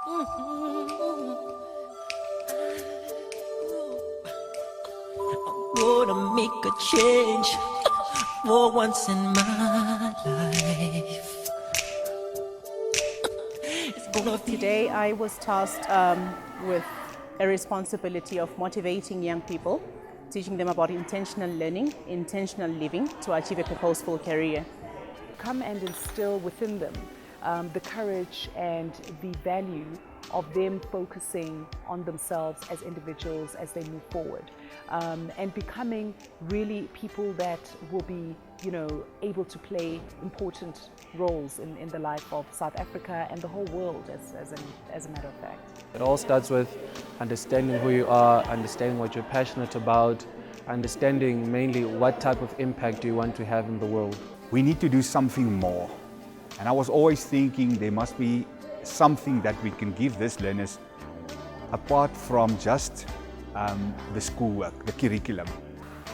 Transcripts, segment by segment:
Gonna make a change for once in my life. Today I was tasked with a responsibility of motivating young people, teaching them about intentional learning, intentional living to achieve a purposeful career. Come and instill within them the courage and the value of them focusing on themselves as individuals as they move forward, and becoming really people that will be, able to play important roles in the life of South Africa and the whole world, as a matter of fact. It all starts with understanding who you are, understanding what you're passionate about, understanding mainly what type of impact do you want to have in the world. We need to do something more. And I was always thinking there must be something that we can give these learners apart from just the schoolwork, the curriculum.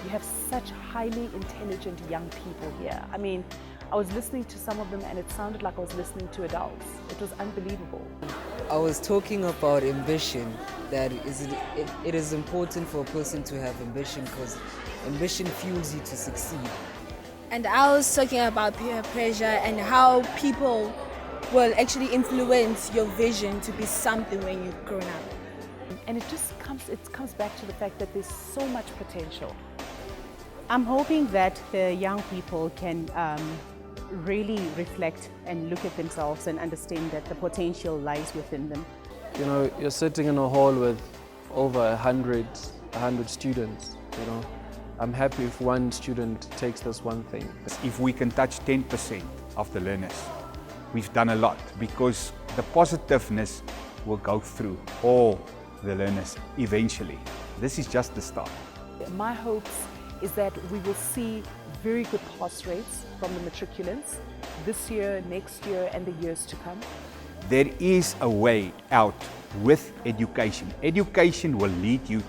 You have such highly intelligent young people here. I mean, I was listening to some of them and it sounded like I was listening to adults. It was unbelievable. I was talking about ambition, that it is important for a person to have ambition because ambition fuels you to succeed. And I was talking about peer pressure and how people will actually influence your vision to be something when you've grown up. And it comes back to the fact that there's so much potential. I'm hoping that the young people can really reflect and look at themselves and understand that the potential lies within them. You're sitting in a hall with over 100 students, I'm happy if one student takes this one thing. If we can touch 10% of the learners, we've done a lot, because the positiveness will go through all the learners eventually. This is just the start. My hopes is that we will see very good pass rates from the matriculants this year, next year, and the years to come. There is a way out with education. Education will lead you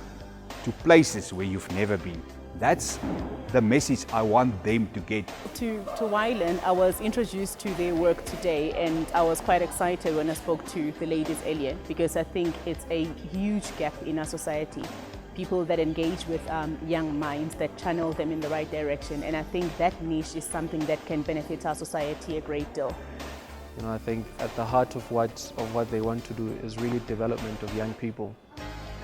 to places where you've never been. That's the message I want them to get. To YLIN, I was introduced to their work today, and I was quite excited when I spoke to the ladies earlier, because I think it's a huge gap in our society. People that engage with young minds, that channel them in the right direction, and I think that niche is something that can benefit our society a great deal. I think at the heart of what they want to do is really development of young people.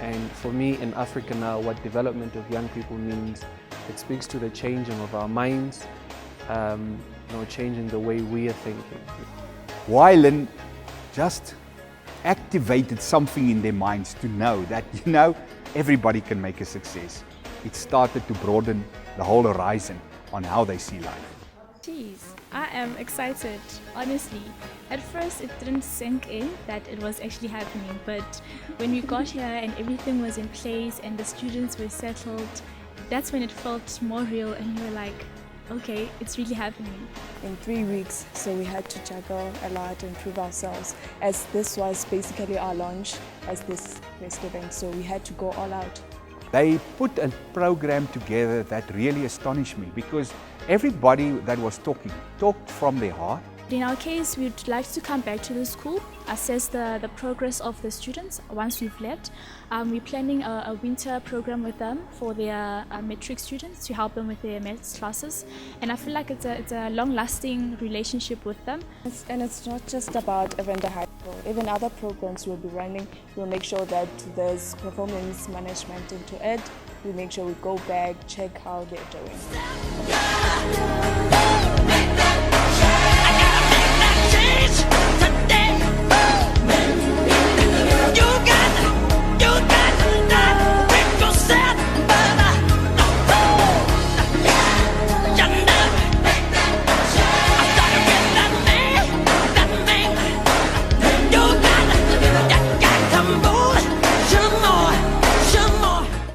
And for me in Africa now, what development of young people means, it speaks to the changing of our minds, changing the way we are thinking. YLIN just activated something in their minds to know that, everybody can make a success. It started to broaden the whole horizon on how they see life. Jeez, I am excited, honestly. At first it didn't sink in that it was actually happening, but when we got here and everything was in place and the students were settled, that's when it felt more real and we were like, okay, it's really happening. In 3 weeks, so we had to juggle a lot and prove ourselves, as this was basically our launch as this first event, so we had to go all out. They put a program together that really astonished me, because everybody that was talked from their heart. In our case, we'd like to come back to the school, assess the progress of the students once we've left. We're planning a winter program with them for their matric students to help them with their maths classes. And I feel like it's a long-lasting relationship with them. And it's not just about Evander High School. Even other programs we'll be running, we'll make sure that there's performance management into it. We'll make sure we go back, check how they're doing.